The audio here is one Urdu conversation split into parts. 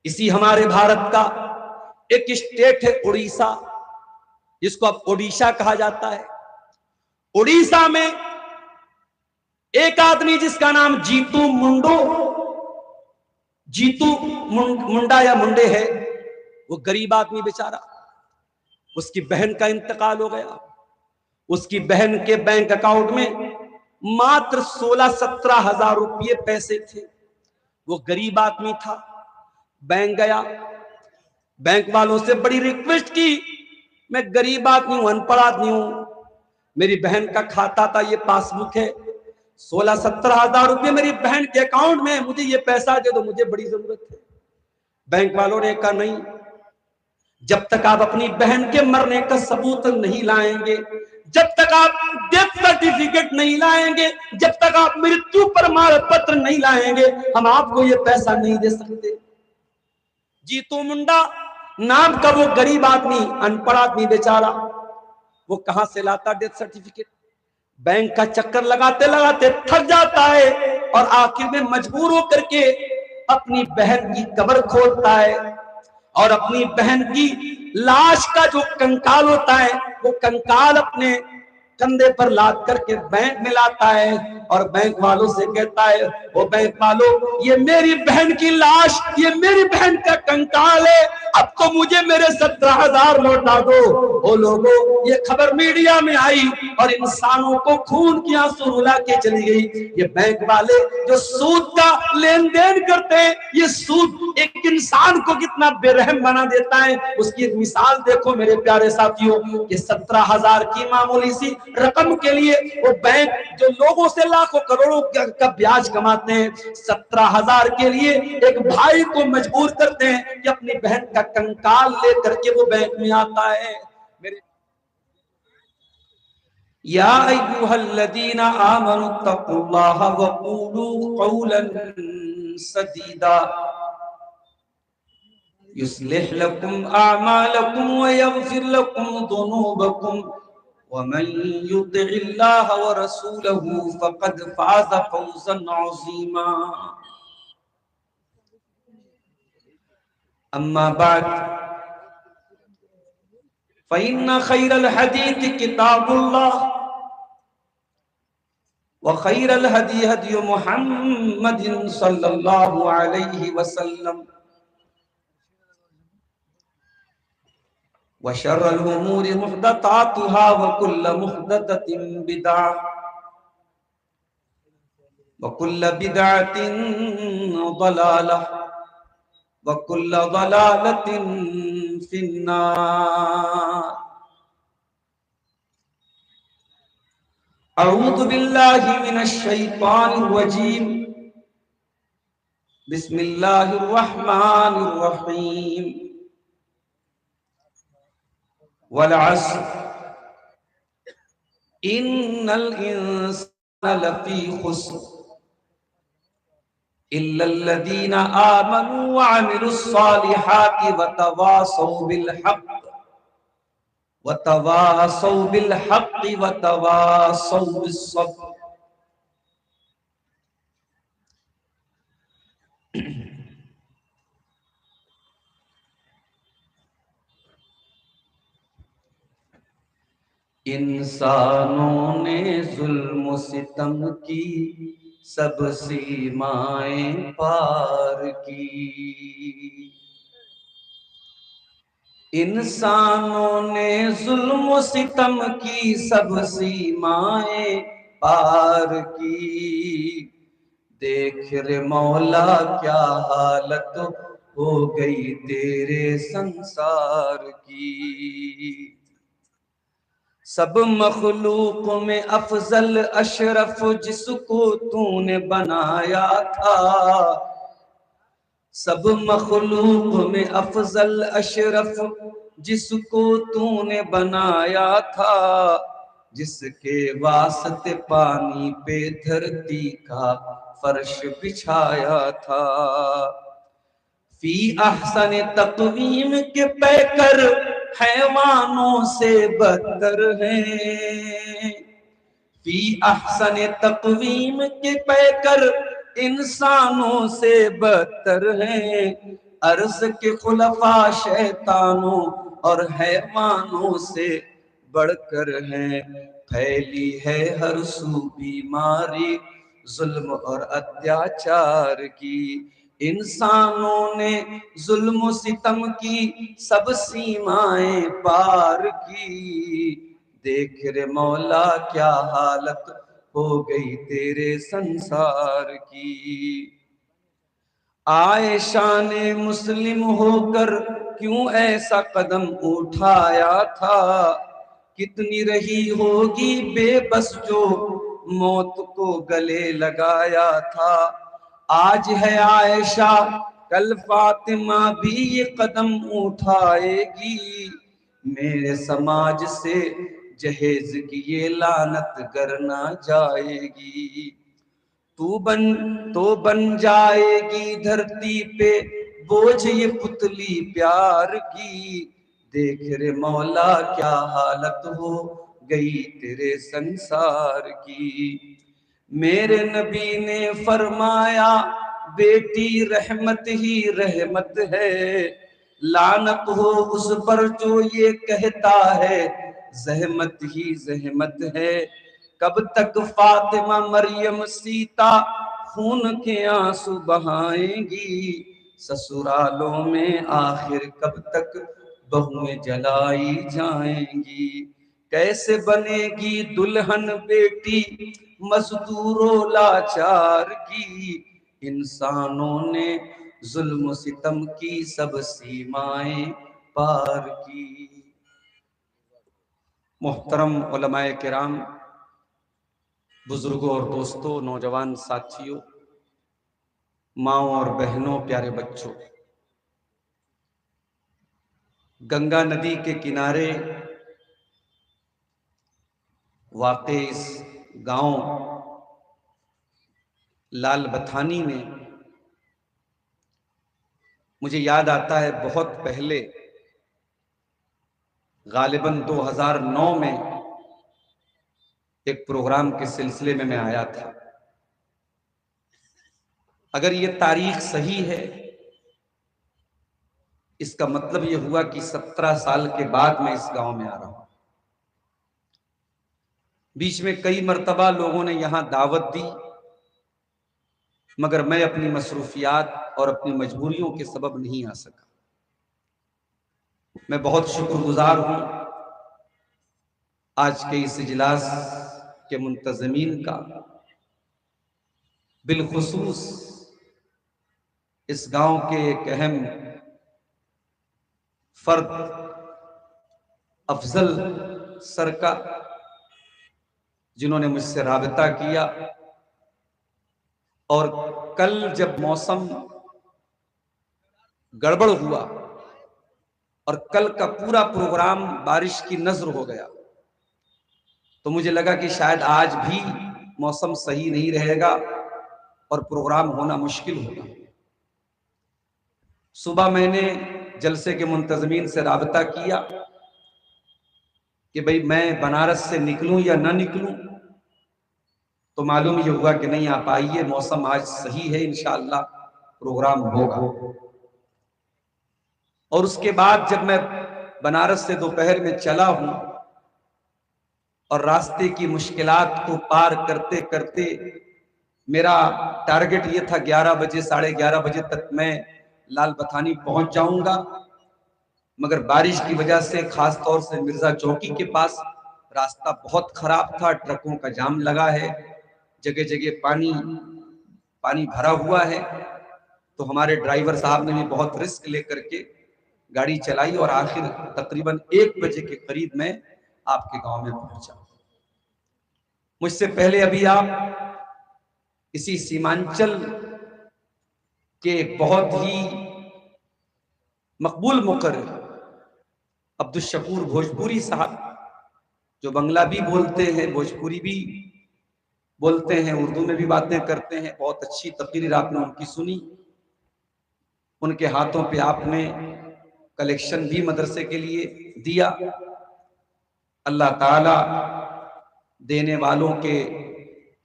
اسی ہمارے بھارت کا ایک اسٹیٹ ہے اڑیسہ، جس کو اب اوڈیشہ کہا جاتا ہے۔ اڑیسہ میں ایک آدمی جس کا نام جیتو منڈا یا منڈے ہے، وہ غریب آدمی بیچارہ، اس کی بہن کا انتقال ہو گیا۔ اس کی بہن کے بینک اکاؤنٹ میں ماتر 16-17 ہزار روپے پیسے تھے۔ وہ غریب آدمی تھا، بینک گیا، بینک والوں سے بڑی ریکویسٹ کی، میں غریب آدمی ہوں، ان پڑھ آدمی ہوں، میری بہن کا کھاتا تھا، یہ پاس بک ہے، 16-17 ہزار روپے میری بہن کے اکاؤنٹ میں، مجھے یہ پیسہ دے دو، مجھے بڑی ضرورت ہے۔ بینک والوں نے کہا نہیں، جب تک آپ اپنی بہن کے مرنے کا ثبوت نہیں لائیں گے، جب تک آپ ڈیتھ سرٹیفکیٹ نہیں لائیں گے، جب تک آپ مرتیو پرمان پتر نہیں لائیں گے، ہم آپ کو یہ پیسہ نہیں دے سکتے۔ جیتو منڈا نام کا وہ غریب آدمی، ان پڑھ آدمی بیچارہ، وہ کہاں سے لاتا ڈیتھ سرٹیفکیٹ؟ بینک کا چکر لگاتے لگاتے تھک جاتا ہے، اور آخر میں مجبور ہو کر کے اپنی بہن کی قبر کھودتا ہے، اور اپنی بہن کی لاش کا جو کنکال ہوتا ہے، وہ کنکال اپنے کندھے پر لاد کر کے بینک میں لاتا ہے، اور بینک والوں سے کہتا ہے، وہ بینک والوں، یہ میری بہن کی لاش، یہ میری بہن کا کنکال ہے، اب تو مجھے میرے 17 ہزار لوٹا دو۔ وہ لوگوں، یہ خبر میڈیا میں آئی اور انسانوں کو خون کی آنسو رلا کے چلی گئی۔ یہ بینک والے جو سود کا لین دین کرتے ہیں، یہ سود ایک انسان کو کتنا بے رحم بنا دیتا ہے، اس کی ایک مثال دیکھو میرے پیارے ساتھیوں، کہ 17 ہزار کی معمولی سی رقم کے لیے وہ بینک جو لوگوں سے لاکھوں کروڑوں کا بیاج کماتے ہیں، 17 ہزار کے لیے ایک بھائی کو مجبور کرتے ہیں کہ اپنی بہن کا کنکال لے کر کے وہ بینک میں آتا ہے۔ یا ایھا الذین آمنوا اتقوا اللہ وقولوا قولا سدیدا یصلح لکم اعمالکم ویغفر لکم ذنوبکم ومن یطع اللہ ورسولہ فقد فاز فوزا عظیما۔ اما بعد فإن خير الحديث كتاب الله وخير الهدي هدي محمد صلى الله عليه وسلم وشر الأمور محدثاتها وكل محدثة بدعة وكل بدعة ضلالة وكل ضلالة في النار۔ اعوذ باللہ من الشیطان الرجیم، بسم اللہ الرحمن الرحیم۔ والعصر ان الانسان لفی خسر الا الذین آمنوا وعملوا الصالحات وتواصوا بالحق وتواصوا بالحق وتواصوا بالصبر۔ انسانوں نے ظلم و ستم کی سب سیمائیں پار کی، انسانوں نے ظلم و ستم کی سب سیمائیں پار کی، دیکھ رے مولا کیا حالت ہو گئی تیرے سنسار کی۔ سب مخلوق میں افضل اشرف جس کو تو نے بنایا تھا، سب مخلوق میں افضل اشرف جس کو تو نے بنایا تھا، جس کے واسطے پانی پہ دھرتی کا فرش بچھایا تھا۔ فی احسن تقویم کے پیکر حیوانوں سے بدتر ہیں، فی احسن تقویم کے پیکر انسانوں سے بدتر ہیں، عرض کے خلفاء شیطانوں اور حیوانوں سے بڑھ کر ہیں، پھیلی ہے ہر سو بیماری ظلم اور اتیاچار کی، انسانوں نے ظلم و ستم کی سب سیمائیں پار کی، دیکھ رے مولا کیا حالت ہو گئی تیرے سنسار کی، عائشہ نے مسلم ہو کر کیوں ایسا قدم اٹھایا تھا، کتنی رہی ہوگی بے بس جو موت کو گلے لگایا تھا، آج ہے عائشہ کل فاطمہ بھی یہ قدم اٹھائے گی، میرے سماج سے جہیز کی یہ لعنت گر نہ جائے گی، تو بن جائے گی دھرتی پہ بوجھ یہ پتلی پیار کی، دیکھ رے مولا کیا حالت ہو گئی تیرے سنسار کی، میرے نبی نے فرمایا بیٹی رحمت ہی رحمت ہے، لعنت ہو اس پر جو یہ کہتا ہے زحمت ہی زحمت ہے، کب تک فاطمہ مریم سیتا خون کے آنسو بہائیں گی، سسرالوں میں آخر کب تک بہویں جلائی جائیں گی، کیسے بنے گی دلہن بیٹی مزدور و لاچار کی، انسانوں نے ظلم و ستم کی سب سیمائیں پار کی۔ محترم علماء کرام، بزرگوں اور دوستوں، نوجوان ساتھیوں، ماؤں اور بہنوں، پیارے بچوں، گنگا ندی کے کنارے واقع اس گاؤں لال بتھانی میں مجھے یاد آتا ہے بہت پہلے، غالباً 2009 میں ایک پروگرام کے سلسلے میں آیا تھا، اگر یہ تاریخ صحیح ہے اس کا مطلب یہ ہوا کہ 17 سال کے بعد میں اس گاؤں میں آ رہا ہوں، بیچ میں کئی مرتبہ لوگوں نے یہاں دعوت دی مگر میں اپنی مصروفیات اور اپنی مجبوریوں کے سبب نہیں آ سکا، میں بہت شکر گزار ہوں آج کے اس اجلاس کے منتظمین کا، بالخصوص اس گاؤں کے ایک اہم فرد افضل سر کا، جنہوں نے مجھ سے رابطہ کیا، اور کل جب موسم گڑبڑ ہوا اور کل کا پورا پروگرام بارش کی نذر ہو گیا تو مجھے لگا کہ شاید آج بھی موسم صحیح نہیں رہے گا اور پروگرام ہونا مشکل ہوگا، صبح میں نے جلسے کے منتظمین سے رابطہ کیا کہ بھئی میں بنارس سے نکلوں یا نہ نکلوں، تو معلوم یہ ہوا کہ نہیں آپ آئیے، موسم آج صحیح ہے، انشاءاللہ پروگرام ہوگا۔ اور اس کے بعد جب میں بنارس سے دوپہر میں چلا ہوں اور راستے کی مشکلات کو پار کرتے کرتے میرا ٹارگٹ یہ تھا 11 بجے 11:30 بجے تک میں لال بتھانی پہنچ جاؤں گا، مگر بارش کی وجہ سے خاص طور سے مرزا چوکی کے پاس راستہ بہت خراب تھا، ٹرکوں کا جام لگا ہے، جگہ جگہ پانی بھرا ہوا ہے، تو ہمارے ڈرائیور صاحب نے بھی بہت رسک لے کر کے گاڑی چلائی اور آخر تقریباً 1 بجے کے قریب میں آپ کے گاؤں میں پہنچا۔ مجھ سے پہلے ابھی آپ اسی سیمانچل کے ایک بہت ہی مقبول مقرر عبدالشکور بھوجپوری صاحب، جو بنگلہ بھی بولتے ہیں، بھوجپوری بھی بولتے ہیں، اردو میں بھی باتیں کرتے ہیں، بہت اچھی تقریر آپ نے ان کی سنی، ان کے ہاتھوں پہ آپ نے کلیکشن بھی مدرسے کے لیے دیا، اللہ تعالی دینے والوں کے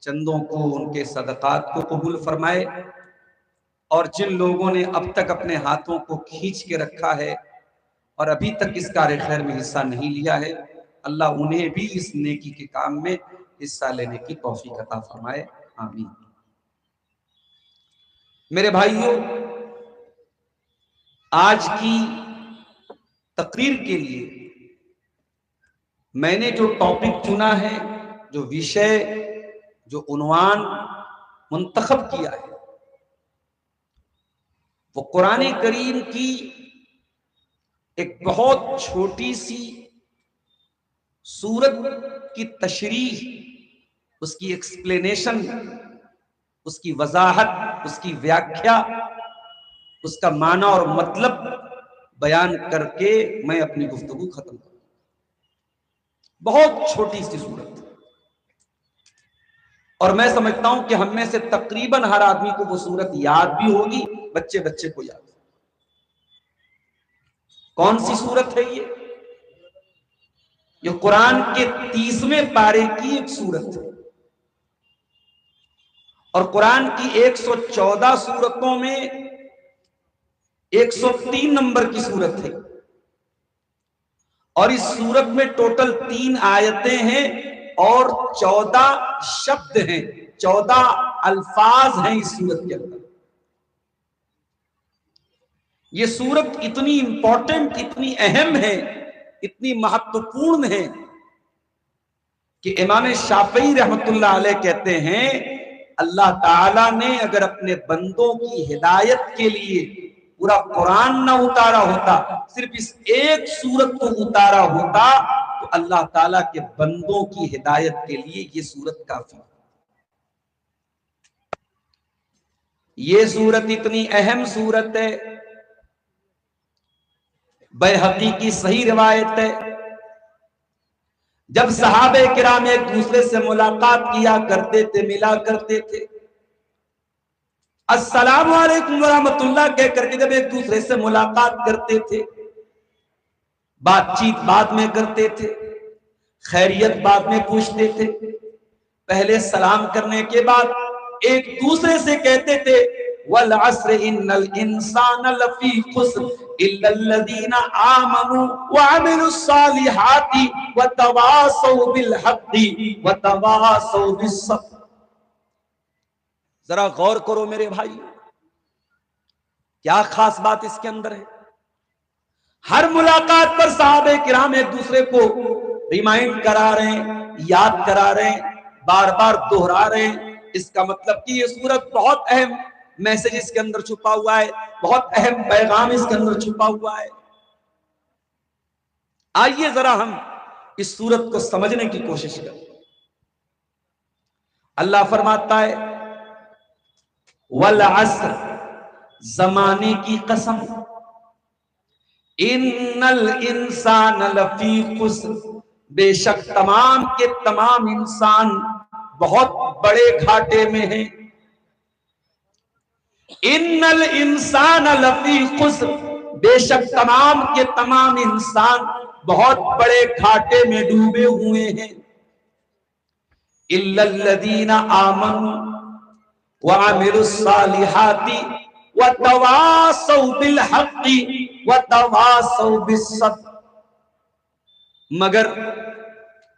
چندوں کو، ان کے صدقات کو قبول فرمائے، اور جن لوگوں نے اب تک اپنے ہاتھوں کو کھینچ کے رکھا ہے اور ابھی تک اس کار خیر میں حصہ نہیں لیا ہے، اللہ انہیں بھی اس نیکی کے کام میں حصہ لینے کی توفیق عطا فرمائے، آمین۔ میرے بھائیوں، آج کی تقریر کے لیے میں نے جو ٹاپک چنا ہے، جو وشے، جو عنوان منتخب کیا ہے، وہ قرآن کریم کی ایک بہت چھوٹی سی سورت کی تشریح، اس کی ایکسپلینیشن، اس کی وضاحت، اس کی ویاکھیا، اس کا معنی اور مطلب بیان کر کے میں اپنی گفتگو ختم کروں۔ بہت چھوٹی سی صورت، اور میں سمجھتا ہوں کہ ہم میں سے تقریباً ہر آدمی کو وہ صورت یاد بھی ہوگی، بچے بچے کو یاد۔ کون سی صورت ہے یہ قرآن کے 30ویں پارے کی ایک صورت ہے، اور قرآن کی 114 صورتوں میں 103 نمبر کی صورت ہے، اور اس صورت میں ٹوٹل 3 آیتیں ہیں اور 14 شبد ہیں، 14 الفاظ ہیں اس صورت کے اندر۔ یہ صورت اتنی امپورٹنٹ، اتنی اہم ہے، اتنی مہتوپورن ہے کہ امام شافعی رحمت اللہ علیہ کہتے ہیں اللہ تعالیٰ نے اگر اپنے بندوں کی ہدایت کے لیے پورا قرآن نہ اتارا ہوتا، صرف اس ایک سورت کو اتارا ہوتا، تو اللہ تعالیٰ کے بندوں کی ہدایت کے لیے یہ سورت کافی۔ یہ سورت اتنی اہم سورت ہے، بیہقی کی صحیح روایت ہے، جب صحابہ کرام ایک دوسرے سے ملاقات کیا کرتے تھے، ملا کرتے تھے، السلام علیکم ورحمت اللہ کہہ کر کے جب ایک دوسرے سے ملاقات کرتے تھے، بات چیت بعد میں کرتے تھے، خیریت بعد میں پوچھتے تھے، پہلے سلام کرنے کے بعد ایک دوسرے سے کہتے تھے والعصر ان الانسان لفی خسر الا الذین آمنوا وعملوا الصالحات وتواصوا بالحق وتواصوا بالصبر۔ ذرا غور کرو میرے بھائی، کیا خاص بات اس کے اندر ہے؟ ہر ملاقات پر صحابہ کرام ایک دوسرے کو ریمائنڈ کرا رہے ہیں، یاد کرا رہے ہیں، بار بار دہرا رہے ہیں۔ اس کا مطلب کہ یہ سورت بہت اہم میسج اس کے اندر چھپا ہوا ہے، بہت اہم پیغام اس کے اندر چھپا ہوا ہے۔ آئیے ذرا ہم اس سورت کو سمجھنے کی کوشش کریں۔ اللہ فرماتا ہے والعصر، زمانے کی قسم، ان الانسان لفی خسر، بے شک تمام کے تمام انسان بہت بڑے گھاٹے میں ہیں۔ ان الانسان لفی خسر، بے شک تمام کے تمام انسان بہت بڑے گھاٹے میں ڈوبے ہوئے ہیں۔ الا الذین آمنوا وعملوا الصالحات وتواصوا بالحق وتواصوا بالصبر، مگر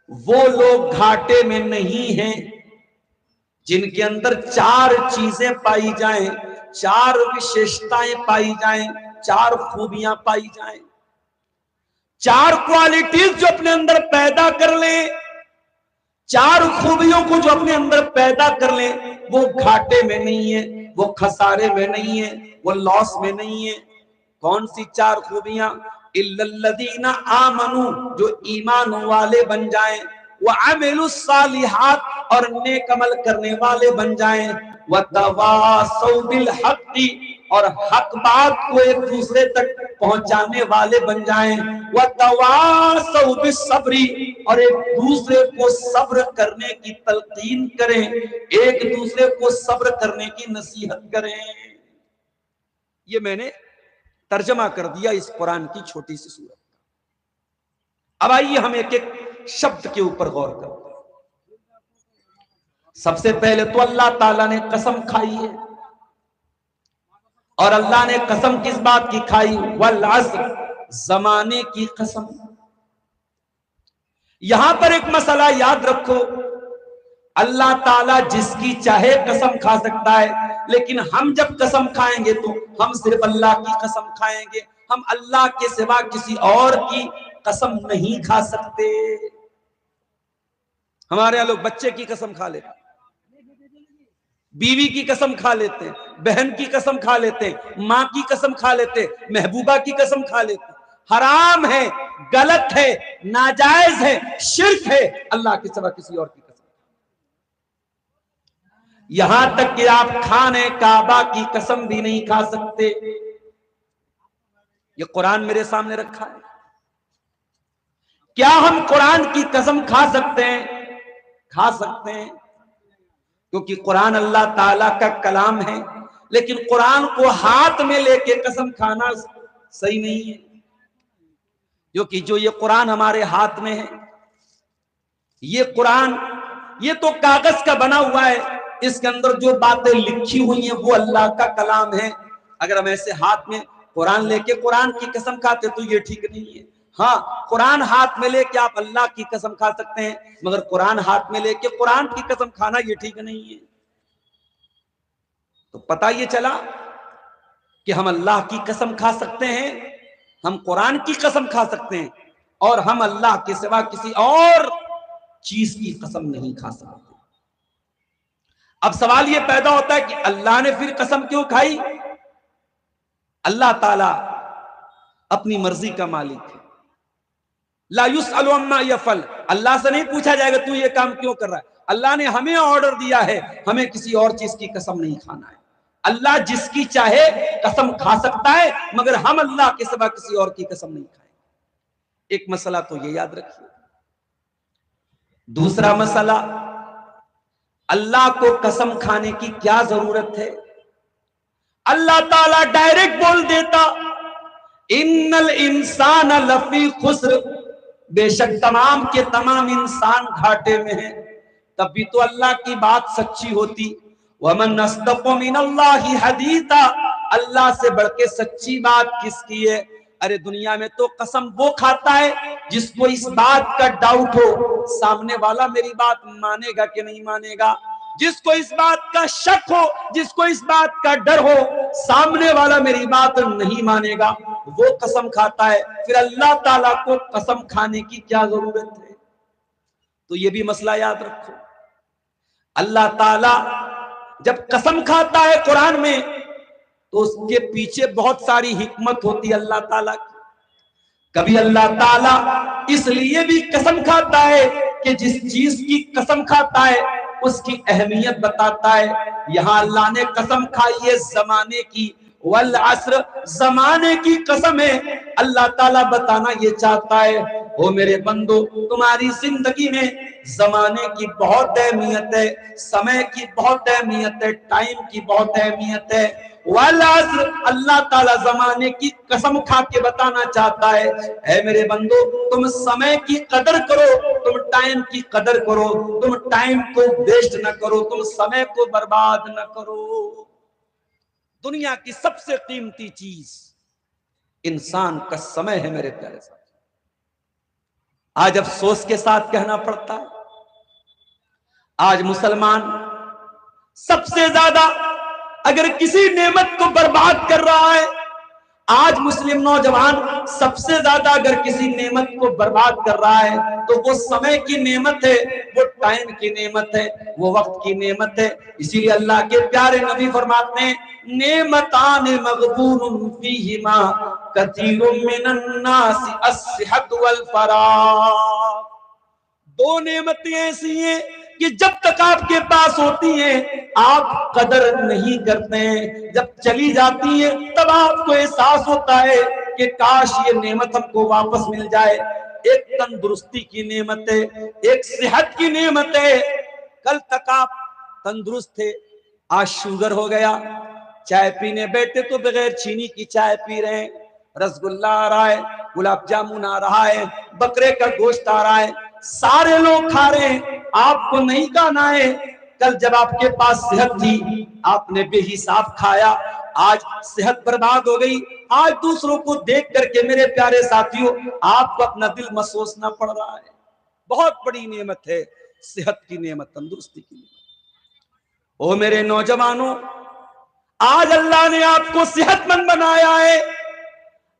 وہ لوگ گھاٹے میں نہیں ہیں جن کے اندر 4 چیزیں پائی جائیں، 4 وشیشتائیں پائی جائیں، 4 خوبیاں پائی جائیں، 4 کوالٹیز جو اپنے اندر پیدا کر لیں، 4 خوبیوں کو جو اپنے اندر پیدا کر لیں، وہ گھاٹے میں نہیں ہے، وہ خسارے میں نہیں ہے، وہ لاس میں نہیں ہے۔ کون سی 4 خوبیاں؟ الا الذین آمنوا، جو ایمان والے بن جائیں، وعملوا الصالحات، اور نیک عمل کرنے والے بن جائیں، وتواصوا بالحق، اور حق بات کو ایک دوسرے تک پہنچانے والے بن جائیں، وتواصوا بالصبر، اور ایک دوسرے کو صبر کرنے کی تلقین کریں، ایک دوسرے کو صبر کرنے کی نصیحت کریں۔ یہ میں نے ترجمہ کر دیا اس قرآن کی چھوٹی سی سورت۔ اب آئیے ہم ایک ایک شبد کے اوپر غور کرتے ہیں۔ سب سے پہلے تو اللہ تعالیٰ نے قسم کھائی ہے، اور اللہ نے قسم کس بات کی کھائی؟ والعصر، زمانے کی قسم۔ یہاں پر ایک مسئلہ یاد رکھو، اللہ تعالیٰ جس کی چاہے قسم کھا سکتا ہے، لیکن ہم جب قسم کھائیں گے تو ہم صرف اللہ کی قسم کھائیں گے، ہم اللہ کے سوا کسی اور کی قسم نہیں کھا سکتے۔ ہمارے یہاں لوگ بچے کی قسم کھا لیتے، بیوی کی قسم کھا لیتے، بہن کی قسم کھا لیتے، ماں کی قسم کھا لیتے، محبوبہ کی قسم کھا لیتے۔ حرام ہے، غلط ہے، ناجائز ہے، شرک ہے اللہ کے سوا کسی اور کی قسم۔ یہاں تک کہ آپ خانہ کعبہ کی قسم بھی نہیں کھا سکتے۔ یہ قرآن میرے سامنے رکھا ہے۔ کیا ہم قرآن کی قسم کھا سکتے ہیں؟ کھا سکتے ہیں، کیونکہ قرآن اللہ تعالیٰ کا کلام ہے، لیکن قرآن کو ہاتھ میں لے کے قسم کھانا صحیح نہیں ہے، کیونکہ جو یہ قرآن ہمارے ہاتھ میں ہے، یہ قرآن یہ تو کاغذ کا بنا ہوا ہے، اس کے اندر جو باتیں لکھی ہوئی ہیں وہ اللہ کا کلام ہے۔ اگر ہم ایسے ہاتھ میں قرآن لے کے قرآن کی قسم کھاتے تو یہ ٹھیک نہیں ہے۔ ہاں، قرآن ہاتھ میں لے کے آپ اللہ کی قسم کھا سکتے ہیں، مگر قرآن ہاتھ میں لے کے قرآن کی قسم کھانا یہ ٹھیک نہیں ہے۔ تو پتہ یہ چلا کہ ہم اللہ کی قسم کھا سکتے ہیں، ہم قرآن کی قسم کھا سکتے ہیں، اور ہم اللہ کے سوا کسی اور چیز کی قسم نہیں کھا سکتے۔ اب سوال یہ پیدا ہوتا ہے کہ اللہ نے پھر قسم کیوں کھائی؟ اللہ تعالیٰ اپنی مرضی کا مالک ہے، لا یسأل عما یفعل، اللہ سے نہیں پوچھا جائے گا تو یہ کام کیوں کر رہا ہے۔ اللہ نے ہمیں آرڈر دیا ہے، ہمیں کسی اور چیز کی قسم نہیں کھانا ہے۔ اللہ جس کی چاہے قسم کھا سکتا ہے، مگر ہم اللہ کے سوا کسی اور کی قسم نہیں کھائیں۔ ایک مسئلہ تو یہ یاد رکھیے۔ دوسرا مسئلہ، اللہ کو قسم کھانے کی کیا ضرورت ہے؟ اللہ تعالیٰ ڈائریکٹ بول دیتا ان الانسان لفی خسر، بے شک تمام کے تمام انسان گھاٹے میں ہیں، تب بھی تو اللہ کی بات سچی ہوتی۔ وَمَنْ أَصْدَقُ مِنَ اللَّهِ حَدِيثًا، اللہ سے بڑھ کے سچی بات کس کی ہے؟ ارے دنیا میں تو قسم وہ کھاتا ہے جس کو اس بات کا ڈاؤٹ ہو سامنے والا میری بات مانے گا کہ نہیں مانے گا، جس کو اس بات کا شک ہو، جس کو اس بات کا ڈر ہو سامنے والا میری بات نہیں مانے گا، وہ قسم کھاتا ہے۔ پھر اللہ تعالیٰ کو قسم کھانے کی کیا ضرورت ہے؟ تو یہ بھی مسئلہ یاد رکھو۔ اللہ تعالیٰ جب قسم کھاتا ہے قرآن میں تو اس کے پیچھے بہت ساری حکمت ہوتی ہے اللہ تعالیٰ کی۔ کبھی اللہ تعالیٰ اس لیے بھی قسم کھاتا ہے کہ جس چیز کی قسم کھاتا ہے اس کی اہمیت بتاتا ہے۔ یہاں اللہ نے قسم کھائی ہے زمانے کی، والعصر، زمانے کی قسم ہے۔ اللہ تعالیٰ بتانا یہ چاہتا ہے، او میرے بندو تمہاری زندگی میں زمانے کی بہت اہمیت ہے، سمے کی بہت اہمیت ہے، ٹائم کی بہت اہمیت ہے۔ والعصر، اللہ تعالیٰ زمانے کی قسم کھا کے بتانا چاہتا ہے، اے میرے بندو تم سمے کی قدر کرو، تم ٹائم کی قدر کرو، تم ٹائم کو ویسٹ نہ کرو، تم سمے کو برباد نہ کرو۔ دنیا کی سب سے قیمتی چیز انسان کا سمے ہے میرے پیارے ساتھ۔ آج افسوس کے ساتھ کہنا پڑتا ہے، آج مسلمان سب سے زیادہ اگر کسی نعمت کو برباد کر رہا ہے، آج مسلم نوجوان سب سے زیادہ اگر کسی نعمت کو برباد کر رہا ہے تو وہ سمے کی نعمت ہے، وہ ٹائم کی نعمت ہے، وہ وقت کی نعمت ہے۔ اسی لیے اللہ کے پیارے نبی فرماتے ہیں، نعمتان مغبون فیہما کثیر من الناس الصحت والفراغ۔ دو نعمتیں ایسی ہیں کہ جب تک آپ کے پاس ہوتی ہیں آپ قدر نہیں کرتے ہیں، جب چلی جاتی ہیں تب آپ کو احساس ہوتا ہے کہ کاش یہ نعمت ہم کو واپس مل جائے۔ ایک تندرستی کی نعمت ہے، ایک صحت کی نعمت ہے۔ کل تک آپ تندرست تھے، آج شوگر ہو گیا، چائے پینے بیٹھے تو بغیر چینی کی چائے پی رہے ہیں، رسگلہ آ رہا ہے، گلاب جامن آ رہا ہے، بکرے کا گوشت آ رہا ہے، سارے لوگ کھا رہے ہیں، آپ کو نہیں کھانا ہے۔ کل جب آپ کے پاس صحت تھی آپ نے بے حساب کھایا، آج صحت برباد ہو گئی، آج دوسروں کو دیکھ کر کے میرے پیارے ساتھیوں آپ کو اپنا دل محسوسنا پڑ رہا ہے۔ بہت بڑی نعمت ہے صحت کی نعمت، تندرستی کی نعمت۔ او میرے نوجوانوں، آج اللہ نے آپ کو صحت مند بنایا ہے،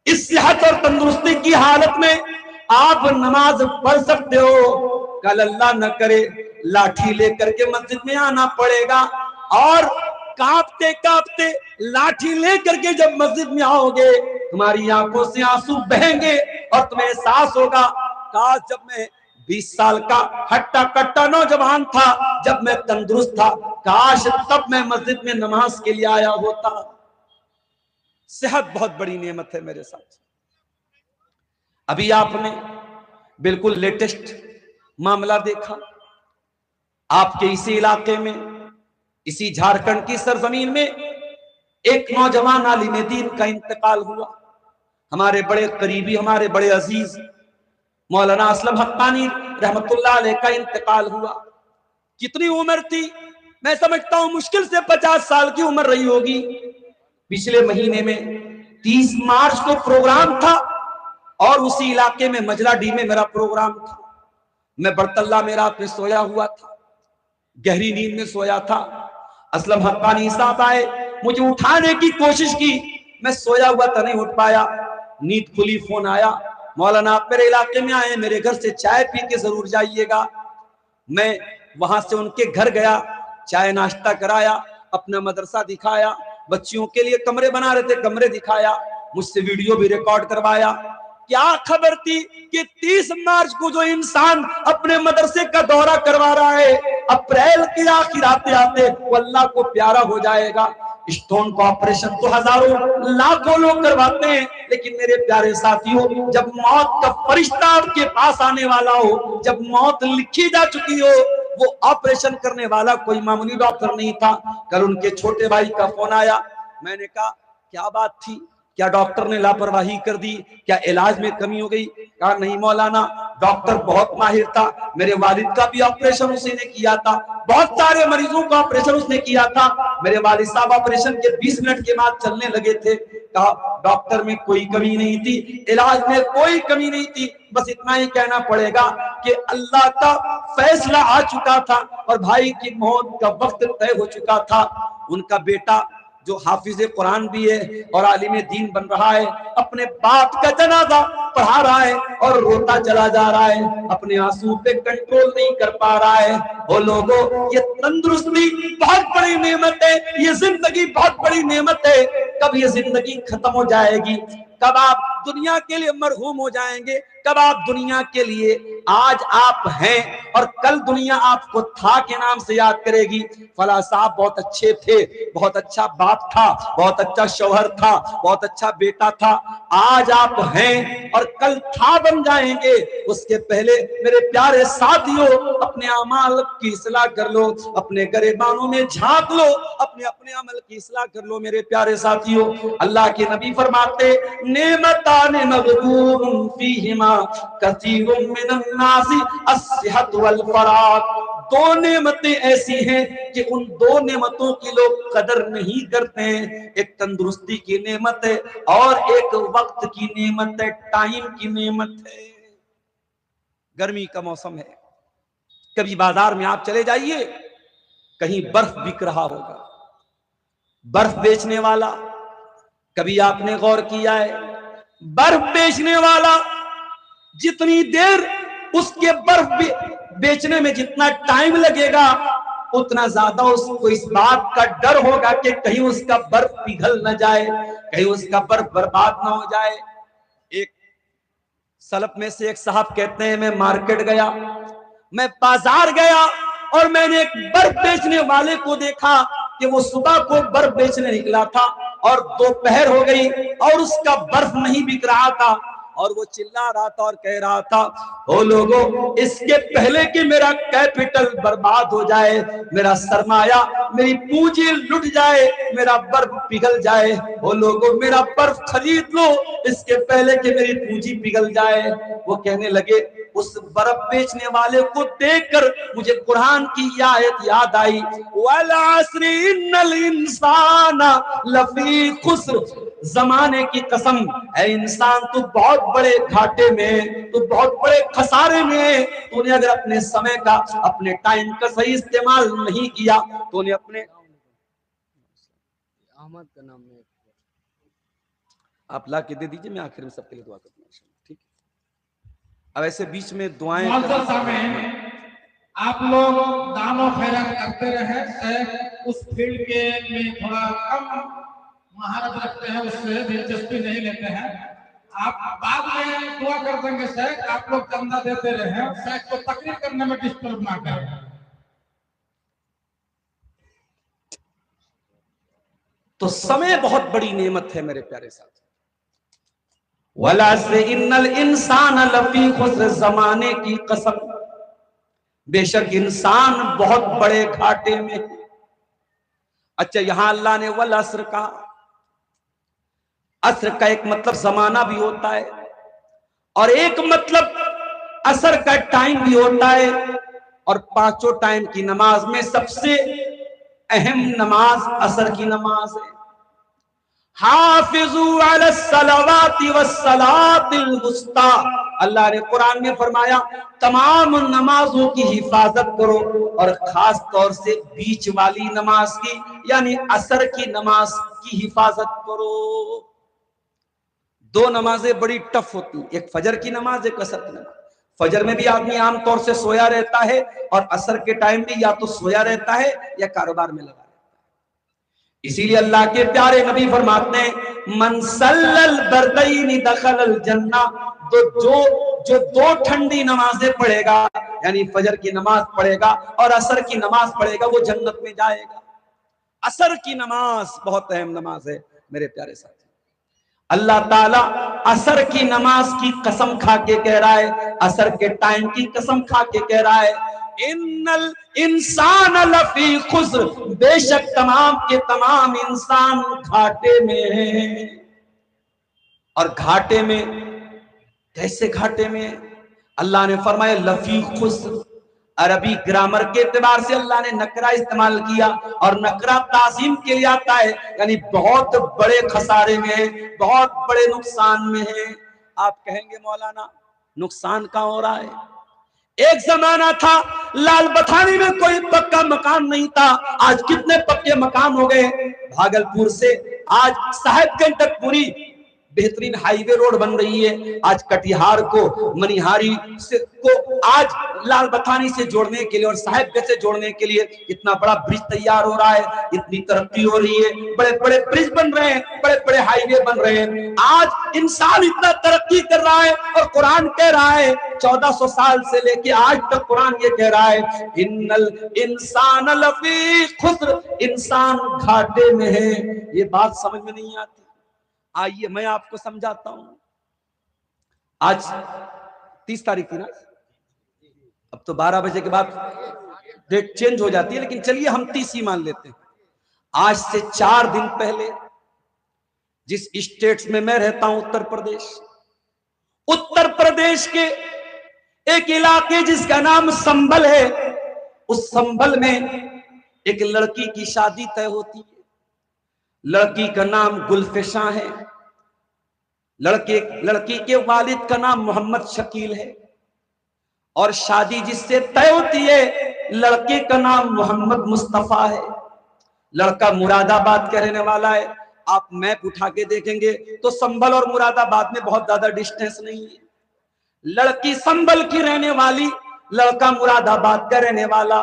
اس صحت اور تندرستی کی حالت میں آپ نماز پڑھ سکتے ہو، کل اللہ نہ کرے لاٹھی لے کر کے مسجد میں آنا پڑے گا، اور کانپتے کانپتے لاٹھی لے کر کے جب مسجد میں آؤ گے تمہاری آنکھوں سے آنسو بہیں گے اور تمہیں احساس ہوگا کاش جب میں 20 سال کا ہٹا کٹا نوجوان تھا، جب میں تندرست تھا، کاش تب میں مسجد میں نماز کے لیے آیا ہوتا۔ صحت بہت بڑی نعمت ہے میرے ساتھ۔ ابھی آپ نے بالکل لیٹسٹ معاملہ دیکھا، آپ کے اسی علاقے میں، اسی جھارکھنڈ کی سرزمین میں ایک نوجوان عالم دین کا انتقال ہوا۔ ہمارے بڑے قریبی، ہمارے بڑے عزیز مولانا اسلم حقانی رحمت اللہ علیہ کا انتقال ہوا۔ کتنی عمر تھی؟ میں سمجھتا ہوں مشکل سے 50 سال کی عمر رہی ہوگی۔ پچھلے مہینے میں 30 مارچ کو پروگرام تھا اور اسی علاقے میں مجلہ ڈی میں میرا پروگرام تھا۔ میں برطلہ میں رات میں سویا ہوا تھا، گہری نیند میں سویا تھا۔ اسلم حقانی صاحب آئے، مجھے اٹھانے کی کوشش کی، میں سویا ہوا تھا، نہیں اٹھ پایا۔ نیند کھلی، فون آیا، مولانا آپ میرے علاقے میں آئے، میرے گھر سے چائے پی کے ضرور جائیے گا۔ میں وہاں سے ان کے گھر گیا، چائے ناشتہ کرایا، اپنا مدرسہ دکھایا، بچیوں کے لیے کمرے بنا رہے تھے، کمرے دکھایا، مجھ سے ویڈیو بھی ریکارڈ کروایا۔ کیا خبر تھی کہ 30 مارچ کو جو انسان اپنے مدرسے کا دورہ کروا رہا ہے، اپریل کے آخر آتے آتے وہ اللہ کو پیارا ہو جائے گا۔ اسٹون کا آپریشن تو ہزاروں لاکھوں لوگ کرواتے ہیں، لیکن میرے پیارے ساتھیوں جب موت کا فرشتہ آپ کے پاس آنے والا ہو، جب موت لکھی جا چکی ہو، وہ آپریشن کرنے والا کوئی معمولی ڈاکٹر نہیں تھا۔ کل ان کے چھوٹے بھائی کا فون آیا، میں نے کہا کیا بات تھی؟ کیا ڈاکٹر نے لاپرواہی کر دی؟ کیا علاج میں کمی ہو گئی؟ کہا نہیں مولانا، ڈاکٹر بہت ماہر تھا، میرے والد کا بھی آپریشن اسی نے کیا تھا، بہت سارے مریضوں کا آپریشن اس نے کیا تھا، میرے والد صاحب آپریشن کے 20 منٹ کے بعد چلنے لگے تھے۔ کہا ڈاکٹر میں کوئی کمی نہیں تھی، علاج میں کوئی کمی نہیں تھی، بس اتنا ہی کہنا پڑے گا کہ اللہ کا فیصلہ آ چکا تھا اور بھائی کی موت کا وقت طے ہو چکا تھا۔ ان کا بیٹا جو حافظ قرآن بھی ہے اور عالم دین بن رہا ہے، اپنے باپ کا جنازہ پڑھا رہا ہے اور روتا چلا جا رہا ہے، اپنے آنسو پہ کنٹرول نہیں کر پا رہا ہے۔ وہ لوگوں، یہ تندرستی بہت بڑی نعمت ہے، یہ زندگی بہت بڑی نعمت ہے۔ کب یہ زندگی ختم ہو جائے گی؟ کب آپ دنیا کے لیے مرحوم ہو جائیں گے؟ کب آپ دنیا کے لیے، آج آپ ہیں اور کل دنیا آپ کو تھا کے نام سے یاد کرے گی۔ فلاں صاحب بہت اچھے تھے، بہت اچھا باپ تھا، بہت اچھا شوہر تھا، بہت اچھا بیٹا تھا۔ آج آپ ہیں اور کل تھا بن جائیں گے، اس کے پہلے میرے پیارے ساتھیوں اپنے اعمال کی اصلاح کر لو، اپنے گریبانوں میں جھانک لو، اپنے عمل کی اصلاح کر لو میرے پیارے ساتھیوں۔ اللہ کے نبی فرماتے نعمتان مغبون فیہما کثیر من الناس الصحت والفراغ، دو نعمتیں ایسی ہیں کہ ان دو نعمتوں کی لوگ قدر نہیں کرتے ہیں، ایک تندرستی کی نعمت ہے اور ایک وقت کی نعمت ہے، ٹائم کی نعمت ہے۔ گرمی کا موسم ہے، کبھی بازار میں آپ چلے جائیے، کہیں برف بک رہا ہوگا، برف بیچنے والا، کبھی آپ نے غور کیا ہے برف بیچنے والا جتنی دیر اس کے برف بیچنے میں جتنا ٹائم لگے گا اتنا زیادہ اس کو اس بات کا ڈر ہوگا کہ کہیں اس کا برف پگھل نہ جائے، کہیں اس کا برف برباد نہ ہو جائے۔ ایک سلف میں سے ایک صاحب کہتے ہیں میں مارکیٹ گیا، میں بازار گیا اور میں نے ایک برف بیچنے والے کو دیکھا کہ وہ صبح کو برف بیچنے نکلا تھا اور دوپہر ہو گئی اور اس کا برف نہیں بک رہا تھا، اور وہ چلا رہا تھا اور کہہ رہا تھا او لوگوں، اس کے پہلے کہ میرا کیپٹل برباد ہو جائے، میرا سرمایہ، میری پونجی لٹ جائے، میرا برف پگھل جائے، او لوگوں میرا برف خرید لو اس کے پہلے کہ میری پونجی پگھل جائے۔ وہ کہنے لگے اس برف بیچنے والے کو دیکھ کر مجھے قرآن کی یہ آیت یاد آئی، وَالْعَصْرِ إِنَّ الْإِنسَانَ لَفِي خُسْرٍ، زمانے کی قسم اے انسان تو بہت بڑے گھاٹے میں، تو بہت بڑے خسارے میں، تو نے اگر اپنے سمے کا، اپنے ٹائم کا صحیح استعمال نہیں کیا، تو نے اپنے احمد کا نام میں آپ لا کے دے دیجئے، میں آخر میں سب کے لیے دعا کرتا ہوں، ٹھیک ہے؟ اب ایسے بیچ میں دعائیں معزز سامعین، آپ لوگ دان و خیرات کرتے رہے، اس فیلڈ کے میں تھوڑا کم مہارت رکھتے ہیں، اس سے دلچسپی نہیں لیتے ہیں، آپ بعد میں دعا کر دیں گے شیخ، آپ لوگ چندہ دیتے رہے، شیخ کو تقریر کرنے میں ڈسٹرب نہ کریں۔ تو سمے بہت بڑی نعمت ہے میرے پیارے ساتھ۔ وَالْعَصْرِ إِنَّ الْإِنسَانَ لَفِي خُسْرٍ، زمانے کی قسم بے شک انسان بہت بڑے گھاٹے میں۔ اچھا یہاں اللہ نے والعصر کہا، عصر کا ایک مطلب زمانہ بھی ہوتا ہے اور ایک مطلب عصر کا ٹائم بھی ہوتا ہے، اور پانچوں ٹائم کی نماز میں سب سے اہم نماز عصر کی نماز ہے۔ حافظوا علی الصلوات والصلاۃ الوسطی، اللہ نے قرآن میں فرمایا تمام نمازوں کی حفاظت کرو، اور خاص طور سے بیچ والی نماز کی یعنی عصر کی نماز کی حفاظت کرو۔ دو نمازیں بڑی ٹف ہوتی ہیں، ایک فجر کی نماز، ایک عصر کی نماز۔ فجر میں بھی آدمی عام طور سے سویا رہتا ہے، اور عصر کے ٹائم بھی یا تو سویا رہتا ہے یا کاروبار میں لگا رہتا ہے۔ اسی لیے اللہ کے پیارے نبی فرماتے ہیں من صلی البردین دخل الجنہ، جو دو ٹھنڈی نمازیں پڑھے گا یعنی فجر کی نماز پڑھے گا اور عصر کی نماز پڑھے گا، وہ جنت میں جائے گا۔ عصر کی نماز بہت اہم نماز ہے میرے پیارے ساتھی۔ اللہ تعالیٰ عصر کی نماز کی قسم کھا کے کہہ رہا ہے، عصر کے ٹائم کی قسم کھا کے کہہ رہا ہے ان الانسان لفی خسر، بے شک تمام کے تمام انسان گھاٹے میں ہیں۔ اور گھاٹے میں کیسے گھاٹے میں؟ اللہ نے فرمایا لفی خسر، عربی گرامر کے اعتبار سے اللہ نے نکرہ استعمال کیا، اور نکرہ تعظیم کے لیے آتا ہے، یعنی بہت بڑے خسارے میں ہیں، بہت بڑے نقصان میں ہیں۔ آپ کہیں گے مولانا نقصان کہاں ہو رہا ہے؟ ایک زمانہ تھا لال بتھانی میں کوئی پکا مکان نہیں تھا، آج کتنے پکے مکان ہو گئے۔ بھاگلپور سے آج صاحب گنج تک پوری بہترین ہائی وے روڈ بن رہی ہے، آج کٹیہار کو منیہاری کو آج لال بتھانی سے جوڑنے کے لیے اور صاحب گنج سے جوڑنے کے لیے اتنا بڑا برج تیار ہو رہا ہے، اتنی ترقی ہو رہی ہے، بڑے بڑے برج بن رہے ہیں، بڑے بڑے ہائی وے بن رہے ہیں۔ آج انسان اتنا ترقی کر رہا ہے اور قرآن کہہ رہا ہے 1400 سال سے لے کے آج تک قرآن یہ کہہ رہا ہے ان الانسان لفی خسر، انسان گھاٹے میں ہے۔ یہ بات سمجھ میں نہیں آتی؟ آئیے میں آپ کو سمجھاتا ہوں۔ آج 30 تاریخ تھی نا، اب تو 12 بجے کے بعد ڈیٹ چینج ہو جاتی ہے، لیکن چلیے ہم 30 ہی مان لیتے ہیں۔ آج سے 4 دن پہلے جس اسٹیٹس میں میں رہتا ہوں اتر پردیش کے ایک علاقے جس کا نام سنبھل ہے، اس سنبھل میں ایک لڑکی کی شادی طے ہوتی ہے۔ لڑکی کا نام گلفشاں ہے، لڑکی کے والد کا نام محمد شکیل ہے، اور شادی جس سے طے ہوتی ہے لڑکے کا نام محمد مصطفیٰ ہے۔ لڑکا مراد آباد کا رہنے والا ہے۔ آپ میپ اٹھا کے دیکھیں گے تو سنبھل اور مراد آباد میں بہت زیادہ ڈسٹینس نہیں ہے۔ لڑکی سنبھل کی رہنے والی، لڑکا مراد آباد کا رہنے والا،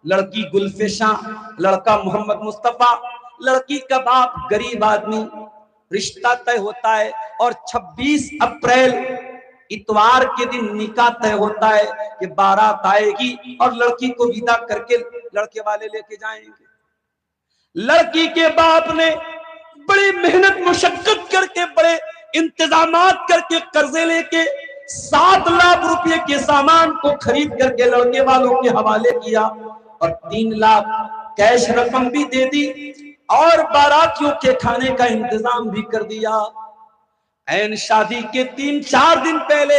لڑکی گلفشاں، لڑکا محمد مصطفیٰ، لڑکی کا باپ غریب آدمی۔ رشتہ طے ہوتا ہے اور 26 اپریل اتوار کے دن نکاح طے ہوتا ہے کہ بارات آئے گی اور لڑکی کو ودا کر کے لڑکے والے لے کے جائیں گے۔ لڑکی کے باپ نے بڑی محنت مشقت کر کے، بڑے انتظامات کر کے، قرضے لے کے 7 لاکھ روپے کے سامان کو خرید کر کے لڑکے والوں کے حوالے کیا، اور 3 لاکھ کیش رقم بھی دے دی، اور باراتیوں کے کھانے کا انتظام بھی کر دیا۔ این شادی کے 3-4 دن پہلے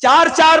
4-4,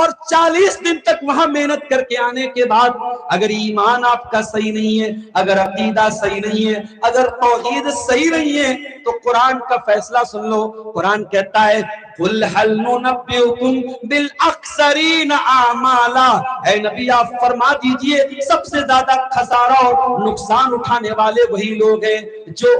اور 40 دن تک وہاں محنت کر کے آنے کے بعد اگر ایمان آپ کا صحیح نہیں ہے، اگر عقیدہ صحیح نہیں ہے، اگر توحید صحیح نہیں ہے، تو قرآن کا فیصلہ سن لو۔ قرآن کہتا ہے قُلْ هَلْ نُنَبِّئُكُمْ بِالْأَخْسَرِينَ أَعْمَالًا، اے نبی آپ فرما دیجئے سب سے زیادہ خسارہ اور نقصان اٹھانے والے وہی لوگ ہیں جو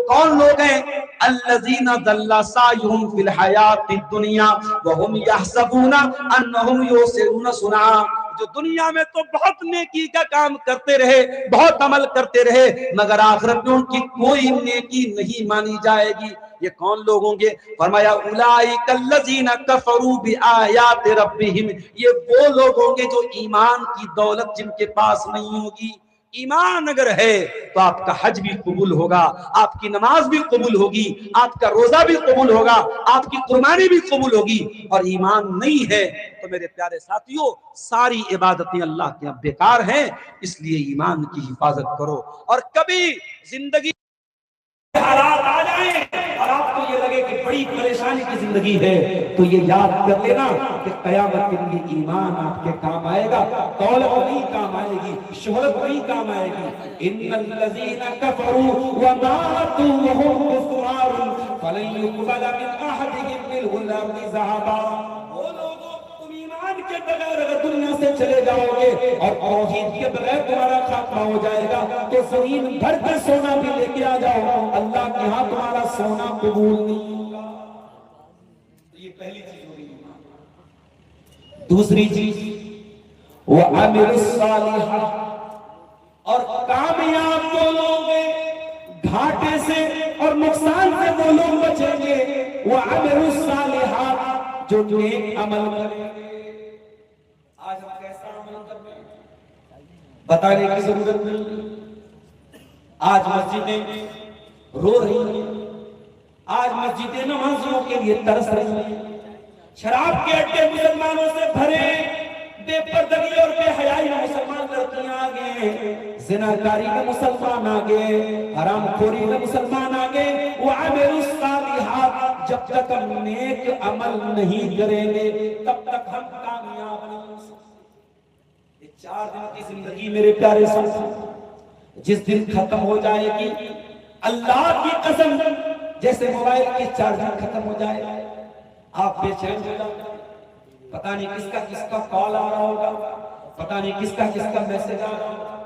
کون لوگ ہیں؟ الذین ضل سعیہم فی الحیات الدنیا وہم یحسبون انہم یحسنون صنعا، جو دنیا میں تو بہت نیکی کا کام کرتے رہے، بہت عمل کرتے رہے، مگر آخرت میں ان کی کوئی نیکی نہیں مانی جائے گی۔ یہ کون لوگ ہوں گے؟ فرمایا اولئک الذین کفروا بآیات ربہم، یہ وہ لوگ ہوں گے جو ایمان کی دولت جن کے پاس نہیں ہوگی۔ ایمان اگر ہے تو آپ کا حج بھی قبول ہوگا، آپ کی نماز بھی قبول ہوگی، آپ کا روزہ بھی قبول ہوگا، آپ کی قربانی بھی قبول ہوگی۔ اور ایمان نہیں ہے تو میرے پیارے ساتھیوں ساری عبادتیں اللہ کے یہاں بیکار ہیں، اس لیے ایمان کی حفاظت کرو۔ اور کبھی زندگی حالات آ جائیں اور آپ کو یہ لگے کہ بڑی پریشانی کی زندگی ہے تو یہ یاد کر لینا کہ قیامت کے دن ایمان آپ کے کام آئے گا، دولت نہیں کام آئے گی، شہرت نہیں کام آئے گی۔ ان الذین کفروا وماتوا وهم کفار فلن يقبل من احدهم ملء الارض ذهبا، وہ لوگوں تم ایمان کے بغیر اگر دنیا سے چلے جاؤ گے اور توحید کے بغیر تمہارا خاتمہ ہو جائے گا تو زمین بھر کا سونا بھی لے کے آ جاؤ، اللہ کے ہاں تمہارا سونا قبول نہیں ہوگا۔ یہ پہلی چیز ہوگی۔ دوسری چیز وَعَمِلُ الصَّالِحَاتِ، اور کامیاب وہ لوگ گھاٹے سے اور نقصان سے وہ لوگ بچیں گے وَعَمِلُ الصَّالِحَاتِ، جو نیک عمل کریں گے۔ آج ہم کیسا عمل کر رہے ہیں بتانے کی ضرورت نہیں۔ آج مسجدیں رو رہی ہیں، آج مسجدیں نمازیوں کے لیے ترس رہی ہیں، شراب کے اڈے مسلمانوں سے بھرے، بے پردگی اور بے حیائی میں مسلمان لڑکیاں آگئے، زناکاری میں مسلمان آگئے، حرام خوری میں مسلمان آگئے۔ وَعَمِلُوا الصَّالِحَاتِ، جب تک ہم نیک عمل نہیں کریں گے تب تک ہم کامیاب نہیں ہو سکتے۔ یہ 4 دن کی زندگی میرے پیارے ساتھی جس دن ختم ہو جائے گی، اللہ کی قسم جیسے موبائل کے چارجر ختم ہو جائے آپ بے چین ہو جائے، پتہ نہیں کس کا کال آ رہا ہوگا، پتہ نہیں کس کا میسج آ رہا ہوگا۔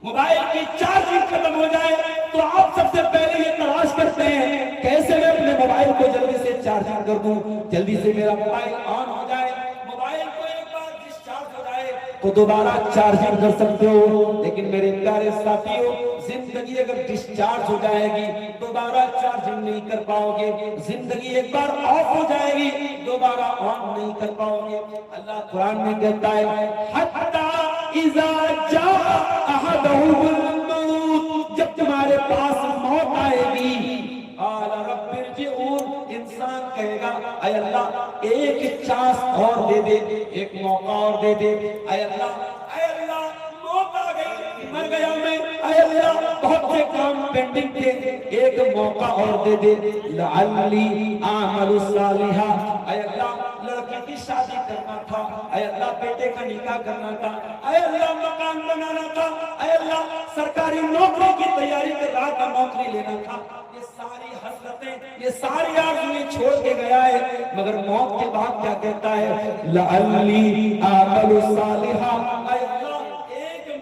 موبائل کی چارجنگ ختم ہو جائے تو آپ سب سے پہلے یہ تلاش کرتے ہیں کیسے میں اپنے موبائل کو جلدی سے چارجنگ کر دوں، جلدی سے میرا موبائل آن ہو جائے۔ موبائل کو ایک بار ڈسچارج ہو جائے تو دوبارہ چارجنگ کر سکتے ہو، لیکن میرے پیارے ساتھیوں زندگی اگر ڈسچارج ہو جائے گی دوبارہ چارجنگ نہیں کر پاؤ گے، زندگی ایک بار آف ہو جائے گی دوبارہ آن نہیں کر پاؤ گے۔ اللہ قرآن میں کہتا ہے حتی اذا جاء احدهم الموت، جب تمہارے پاس موت آئے گی قال رب ارجعون، انسان کہے گا اے اللہ ایک چانس اور دے دے، ایک موقع اور دے دے، اے اللہ موت آ گئی، مر گیا میں، اے اللہ بہت سے کام پینڈنگ تھے، ایک موقع اور دے دے، لعلی اعمل صالحا، اے اللہ لڑکی کی شادی کرنا تھا، اے اللہ بیٹے کا نکاح کرنا تھا، اے اللہ مکان بنانا تھا، اے اللہ سرکاری نوکری کی تیاری کر رہا تھا، نوکری لینا تھا۔ یہ ساری حسرتیں، یہ ساری آرزویں چھوڑ کے گیا ہے، مگر موت کے بعد کیا کہتا ہے لعلی اعمل صالحا، اے اللہ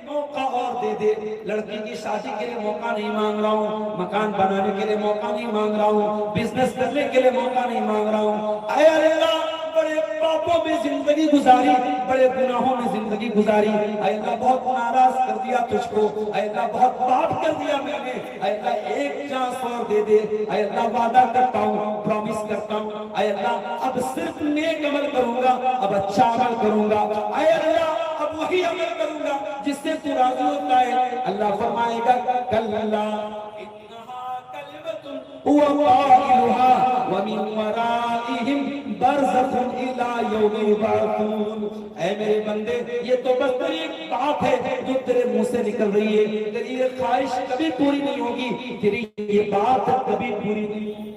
موقع اور دے دے، لڑکی کی شادی کے لیے موقع نہیں مانگ رہا ہوں، مکان بنانے کے لیے موقع نہیں مانگ رہا ہوں، بزنس کرنے کے لیے موقع نہیں مانگ رہا ہوں، اے اللہ بڑے پاپوں میں زندگی گزاری، بڑے گناہوں میں زندگی گزاری، اے اللہ بہت ناراض کر دیا تجھ کو، اے اللہ بہت پاپ کر دیا میں نے، اے اللہ ایک چانس اور دے دے، اے اللہ وعدہ کرتا ہوں، پرومس کرتا ہوں، اے اللہ اب صرف نیک عمل کروں گا، اب اچھا عمل کروں گا، اے اللہ اب وہی عمل کروں گا جس سے تو راضی ہوتا ہے۔ اللہ فرمائے گا کلا انہا کلمۃ هو قائلها ومن ورائهم برزخ الى یوم یبعثون، اے میرے بندے یہ تو بس تیری ایک بات ہے جو تیرے منہ سے نکل رہی ہے، تیری یہ خواہش کبھی پوری نہیں ہوگی، تیری یہ بات کبھی پوری نہیں ہوگی۔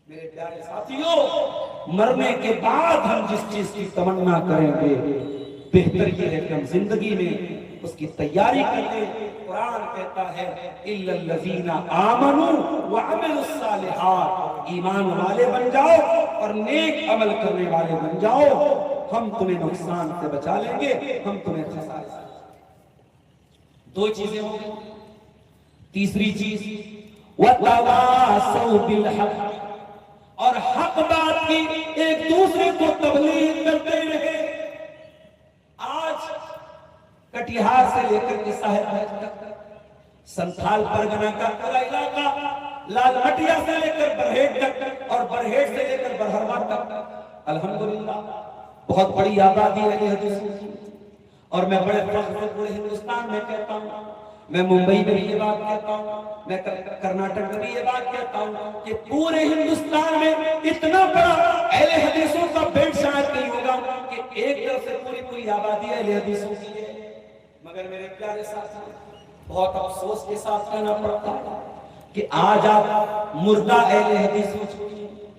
میرے پیارے ساتھیوں، مرنے کے بعد ہم جس چیز کی تمنا کریں گے بہتر یہ ہے کہ ہم زندگی میں اس کی تیاری کریں۔ قرآن کہتا ہے اِلَّا الَّذِينَ آمَنُوا وَعَمِلُوا الصَّالِحَاتِ، ایمان والے بن جاؤ اور نیک عمل کرنے والے بن جاؤ، ہم تمہیں نقصان سے بچا لیں گے، ہم تمہیں خسارے سے۔ دو چیزیں ہوں گی۔ تیسری چیز وَتَوَاصَوْا بِالْحَقِّ، اور حق بات کی ایک دوسرے کو تبلیغ کرتے رہے۔ آج کٹیہار سے لے کر کے صاحب تک، سنتھال پرگنہ کا پورا علاقہ، لال مٹیا سے لے کر برہیٹ تک اور برہیٹ سے لے کر برہروا تک، الحمدللہ بہت بڑی آبادی ہے اہل حدیث کی، اور میں بڑے فخر سے پورے ہندوستان میں کہتا ہوں، میں ممبئی میں بھی یہ بات کہتا ہوں، میں کرناٹک میں بھی یہ بات کہتا ہوں کہ پورے ہندوستان میں اتنا بڑا اہل حدیثوں کا بیلٹ شاید نہیں ہوگا کہ ایک طرف سے پوری آبادی اہل حدیثوں کی ہے۔ مگر میرے پیارے ساتھی، بہت افسوس کے ساتھ کہنا پڑتا ہے کہ آج آپ مردہ اہل حدیث ہو چکے ہیں۔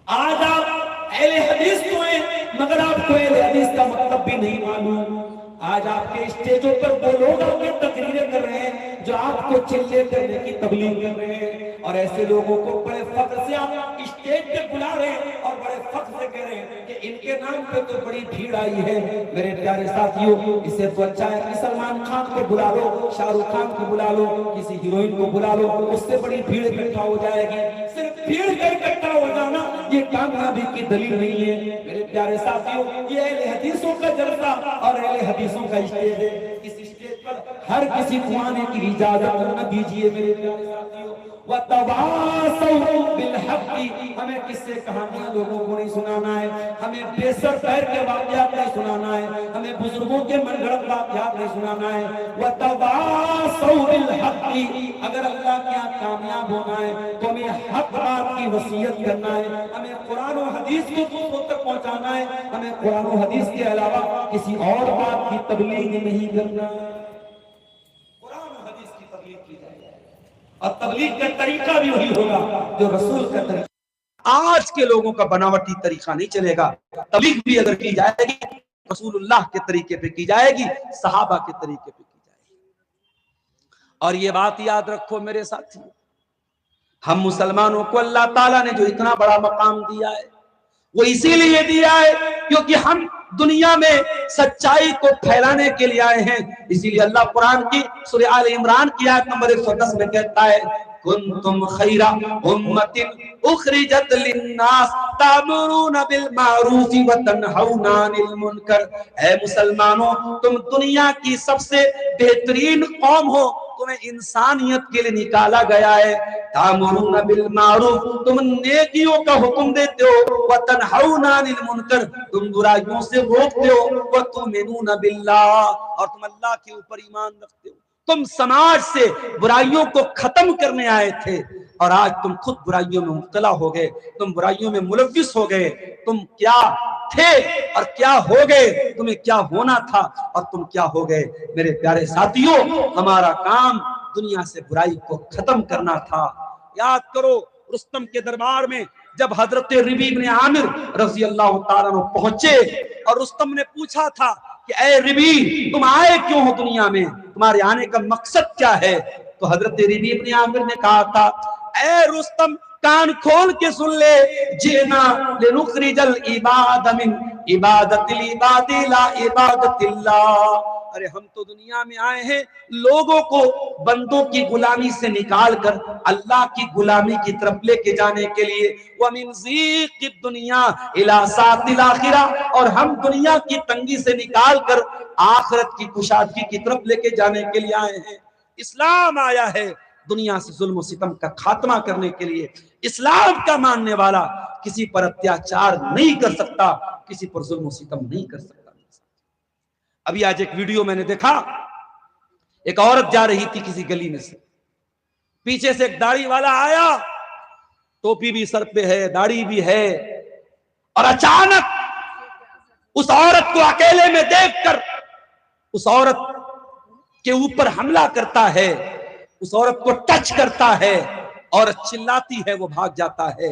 آج آپ اہل حدیث تو ہیں مگر آپ کو اہل حدیث کا مطلب بھی نہیں معلوم۔ آج آپ کے اسٹیجوں پر وہ لوگ آپ کی تقریریں کر رہے ہیں جو آپ کو چلے کرنے کی تبلیغ کر رہے ہیں، اور ایسے لوگوں کو بڑے فخر سے آپ اسٹیج پہ بلا رہے ہیں اور بڑے فخر سے کہہ رہے ہیں کہ ان کے نام پہ تو بڑی بھیڑ آئی ہے۔ میرے پیارے ساتھیوں، اسے تو اچھا ہے کہ سلمان خان کو بلا لو، شاہ رخ خان کو بلا لو، کسی ہیروئن کو بلا لو، اس سے بڑی بھیڑ اکٹھا ہو جائے گی۔ صرف بھیڑ کا اکٹھا ہو جانا یہ کامیابی کی دلیل نہیں ہے۔ میرے پیارے ساتھیوں، یہ اہل حدیثوں کا جلسہ اور اہل حدیثوں کا اسٹیج ہے۔ اس اسٹیج پر ہر کسی کو آنے کی اجازت نہ دیجیے۔ میرے پیارے ساتھیوں، وَتَوَاصَوْا بِالْحَقِّ، ہمیں کس سے کہانیاں لوگوں کو نہیں سنانا ہے، ہمیں بے سر پیر کے واقعات نہیں سنانا ہے، ہمیں بزرگوں کے من گھڑت واقعات نہیں سنانا ہے۔ وَتَوَاصَوْا بِالْحَقِّ، اگر اللہ کے یہاں کامیاب ہونا ہے تو ہمیں حق بات کی وصیت کرنا ہے، ہمیں قرآن و حدیث کو دوسروں تک پہنچانا ہے، ہمیں قرآن و حدیث کے علاوہ کسی اور بات کی تبلیغ نہیں کرنا ہے۔ قرآن و حدیث کی تبلیغ کی جائے اور تبلیغ کا طریقہ بھی وہی ہوگا جو رسول کا طریقہ۔ آج کے لوگوں کا بناوٹی طریقہ نہیں چلے گا۔ تبلیغ بھی اگر کی جائے گی رسول اللہ کے طریقے پہ کی جائے گی، صحابہ کے طریقے پہ کی جائے گی۔ اور یہ بات یاد رکھو میرے ساتھی، ہم مسلمانوں کو اللہ تعالیٰ نے جو اتنا بڑا مقام دیا ہے وہ اسی لیے دیا ہے کیونکہ ہم دنیا میں سچائی کو پھیلانے کے لیے آئے ہیں۔ اسی لیے اللہ قرآن کی سورہ آل عمران کی آیت نمبر 110 میں کہتا ہے کنتم خیر امت اخرجت للناس تأمرون بالمعروف وتنہون عن المنکر، اے مسلمانوں تم دنیا کی سب سے بہترین قوم ہو، تمہیں انسانیت کے لیے نکالا گیا ہے۔ تأمرون بالمعروف، تم نیکیوں کا حکم دیتے ہو، وتنہون عن المنکر، تم برائیوں سے روکتے ہو، وتؤمنون باللہ، اور تم اللہ کے اوپر ایمان رکھتے ہو۔ تم سماج سے برائیوں کو ختم کرنے آئے تھے اور آج تم خود برائیوں میں مبتلا ہو گئے، تم برائیوں میں ملوث ہو گئے۔ تم کیا تھے اور کیا ہو گئے، تمہیں کیا ہونا تھا اور تم کیا ہو گئے۔ میرے پیارے ساتھیوں، ہمارا کام دنیا سے برائی کو ختم کرنا تھا۔ یاد کرو رستم کے دربار میں جب حضرت ربیع بن عامر رضی اللہ تعالیٰ عنہ پہنچے اور رستم نے پوچھا تھا کہ اے ربیع تم آئے کیوں ہو دنیا میں، تمہارے آنے کا مقصد کیا ہے؟ تو حضرت ربیع بن عامر نے کہا تھا اے رستم کان کھول کے سن لے، جئنا لنخرج العباد من عبادت العباد لا عبادت اللہ، ارے ہم تو دنیا میں آئے ہیں لوگوں کو بندوں کی غلامی سے نکال کر اللہ کی غلامی کی طرف لے کے جانے کے لیے، وَمِن ضِيقِ الدُّنْيَا إِلَى سَعَةِ الْآخِرَةِ، اور ہم دنیا کی تنگی سے نکال کر آخرت کی کشادگی کی طرف لے کے جانے کے لیے آئے ہیں۔ اسلام آیا ہے دنیا سے ظلم و ستم کا خاتمہ کرنے کے لیے۔ اسلام کا ماننے والا کسی پر اتیاچار نہیں کر سکتا، کسی پر ظلم و ستم نہیں کر سکتا۔ ابھی آج ایک ویڈیو میں نے دیکھا، ایک عورت جا رہی تھی کسی گلی میں سے، پیچھے سے ایک داڑھی والا آیا، ٹوپی بھی سر پہ ہے، داڑھی بھی ہے، اور اچانک اس عورت کو اکیلے میں دیکھ کر اس عورت کے اوپر حملہ کرتا ہے، اس عورت کو ٹچ کرتا ہے، عورت چلاتی ہے، وہ بھاگ جاتا ہے۔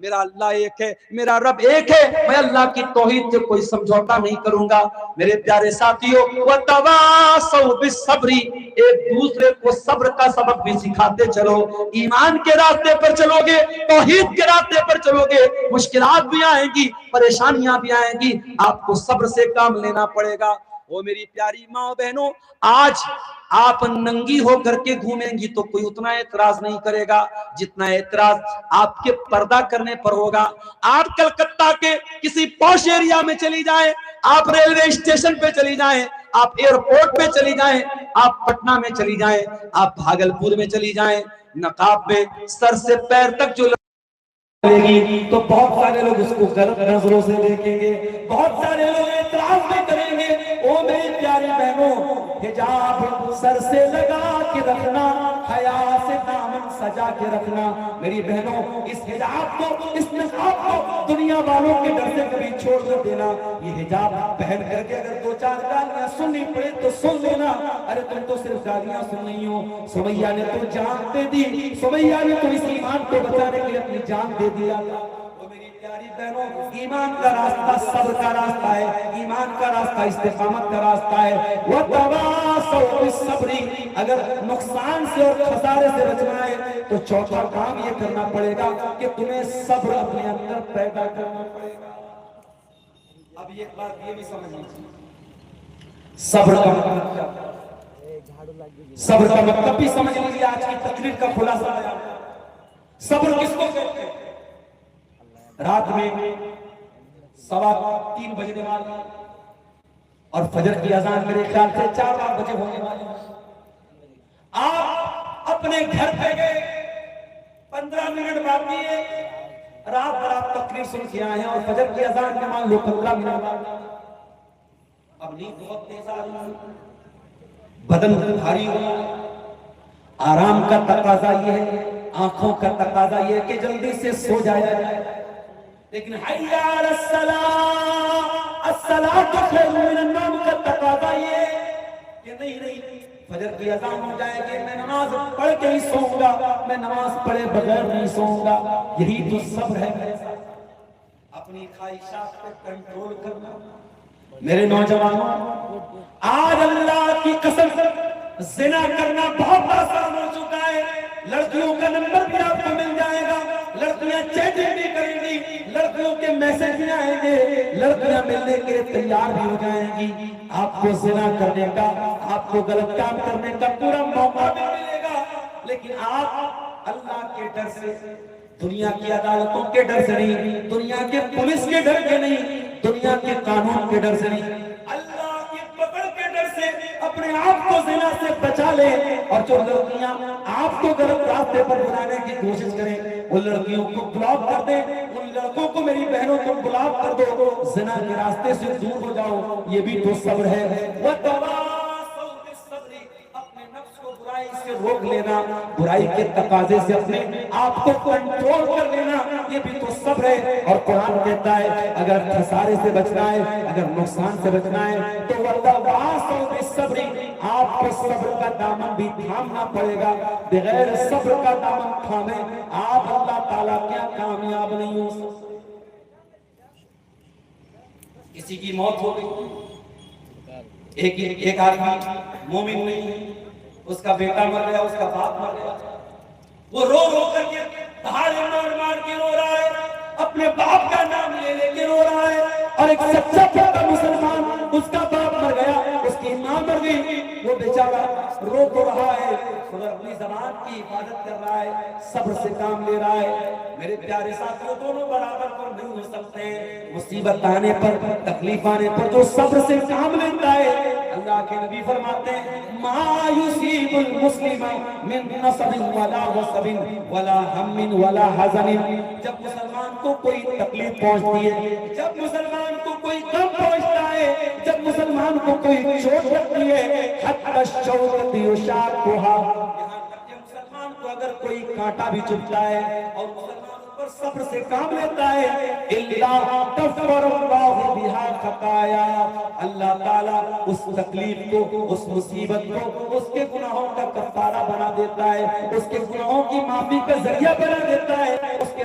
میرا اللہ ایک ہے، میرا رب ایک ہے، میں اللہ کی توحید سے کوئی سمجھوتا نہیں کروں گا۔ میرے پیارے ساتھیوں، وَتَوَاصَوْا بِالصَّبْرِ، ایک دوسرے کو صبر کا سبق بھی سکھاتے چلو۔ ایمان کے راستے پر چلو گے، توحید کے راستے پر چلو گے، مشکلات بھی آئیں گی، پریشانیاں بھی آئیں گی، آپ کو صبر سے کام لینا پڑے گا۔ وہ میری پیاری ماں بہنوں، آج آپ ننگی ہو کر کے گھومیں گی تو کوئی اتنا اعتراض نہیں کرے گا جتنا اعتراض آپ کے پردہ کرنے پر ہوگا۔ آپ کلکتہ کے کسی پوش ایریا میں چلی جائیں، آپ ریلوے اسٹیشن پہ چلی جائیں، آپ ایئرپورٹ پہ چلی جائیں، آپ پٹنہ میں چلی جائیں، آپ بھاگلپور میں چلی جائیں، نقاب میں سر سے پیر تک جو گی تو بہت سارے لوگ اس کو غلط نظروں سے دیکھیں گے، بہت سارے لوگ اعتراض بھی کریں گے۔ او میری پیاری بہنوں، حجاب سر سے لگا کے رکھنا، حیا سے دامن سجا کے رکھنا۔ میری بہنوں، اس حجاب کو، اس نقاب کو دنیا والوں کے ڈر سے کبھی چھوڑ نہ دینا۔ یہ حجاب پہن کر کے اگر دو چار گالیاں سننی پڑے تو سن لینا۔ ارے تم تو صرف گالیاں سن نہیں ہو، سمیہ نے تو جان دے دی، سمیہ نے تو اس ایمان کو بچانے کے لیے اپنی جان دے دیا۔ وہ میری پیاری بہنوں، ایمان کا راستہ صبر کا راستہ ہے، ایمان کا راستہ استقامت کا راستہ ہے۔ وَتَوَاصَوْا بِالصَّبْرِ، اگر نقصان سے اور خسارے سے بچنا ہے تو چوتھا کام یہ کرنا پڑے گا کہ تمہیں صبر اپنے اندر پیدا کرنا پڑے گا۔ اب یہ بات یہ بھی سمجھ لیجیے، صبر کا مطلب کیا ہے؟ صبر کا مطلب بھی سمجھ لیجیے، آج کی تقریر کا خلاصہ ہے۔ صبر کس کو کہتے ہیں؟ رات میں 3:15 بجنے والی اور فجر کی اذان میرے خیال سے 4 بجے ہونے والی، آپ اپنے گھر پہ گئے، 15 منٹ باقی ہے، رات رات تقریر سن کے آئے ہیں اور فجر کی اذان کے مان لو 15 منٹ باقی، اب نیند بہت تیز آ رہی ہے، بدن بھاری ہوا، آرام کا تقاضا یہ ہے، آنکھوں کا تقاضا یہ ہے کہ جلدی سے سو جایا جائے، لیکن حی علی الصلاۃ، الصلاۃ خیر من النوم کا تقاضا یہ ہے کہ نہیں فجر کی اذان ہو جائے گی، میں نماز پڑھ کے ہی سوؤں گا، میں نماز پڑھے بغیر نہیں سوؤں گا۔ یہی تو صبر ہے میرے ساتھ، اپنی خواہشات پہ کنٹرول کرنا۔ میرے نوجوانوں، آج اللہ کی قسم زنا کرنا بہت آسان ہو چکا ہے، لڑکیوں کا نمبر بھی آپ کو مل جائے گا، لڑکیاں چیٹنگ بھی کریں گی، لڑکیوں کے میسج بھی آئیں گے، لڑکیاں ملنے کے لیے تیار بھی ہو جائیں گی، آپ کو زنا کرنے کا، آپ کو غلط کام کرنے کا پورا موقع بھی ملے گا، لیکن آپ اللہ کے ڈر سے، دنیا کی عدالتوں کے ڈر سے نہیں، دنیا کے پولیس کے ڈر کے نہیں، دنیا کے قانون کے ڈر سے نہیں، اللہ کی پکڑ کے ڈر سے اپنے آپ کو زنا سے بچا لے۔ اور جو لڑکیاں آپ کو غلط راستے پر بلانے کی کوشش کریں، ان لڑکیوں کو بلاک کر دیں، ان لڑکوں کو، میری بہنوں کو بلاک کر دو، زنا کے راستے سے دور ہو جاؤ، یہ بھی تو صبر ہے۔ وَتَوَاصَوْا بِالصَّبْرِ، اپنے نفس کو برائی سے روک لینا، برائی کے تقاضے سے اپنے آپ کو کنٹرول کر لینا، یہ بھی تو صبر ہے۔ اور قرآن کہتا ہے اگر خسارے سے بچنا ہے، اگر نقصان سے بچنا ہے تو وَتَوَاصَوْا بِالصَّبْرِ، آپ کو صبر کا دامن بھی تھامنا پڑے گا، بغیر صبر کا دامن تھامے آپ اللہ تعالیٰ کیا کامیاب نہیں ہو سکتے۔ کسی کی موت ہو گئی، ایک آدمی مومن نہیں ہے، اس کا بیٹا مر گیا، اس کا باپ مر گیا، وہ رو رو کر کے دہاڑے مار مار کے رو رہا ہے، اپنے باپ کا نام لے لے کے رو رہا ہے، اور ایک سچا پکا مسلمان، اس کا باپ مر گیا، اس کی ماں مر گئی، وہ بیچارہ رو تو رہا ہے مگر اپنی زبان کی حفاظت کر رہا ہے، صبر سے کام لے رہا ہے۔ میرے پیارے ساتھیوں، دونوں برابر تو نہیں ہو سکتے، مصیبت آنے پر، تکلیف آنے پر جو صبر سے کام لیتا ہے، اللہ کے نبی فرماتے ہیں ما یصیب المسلم من نصب ولا وصب ولا ہم ولا حزن، جب مسلمان کو کوئی تکلیف پہنچتی ہے، جب مسلمان کو کوئی غم پہنچتا ہے، جب مسلمان کو کوئی چوٹ لگتی ہے، حتی الشوکۃ یشاقها، یہاں تک کہ مسلمان کو اگر کوئی کانٹا بھی چبھتا ہے اور مسلمان پر صبر سے کام لیتا ہے، الا کفر اللہ بہا خطایا، اللہ تعالیٰ اس تکلیف کو، اس مصیبت کو، اس کے گناہوں کا کفارہ بنا دیتا ہے، اس کے گناہوں کی معافی کا ذریعہ بنا دیتا ہے، اس کے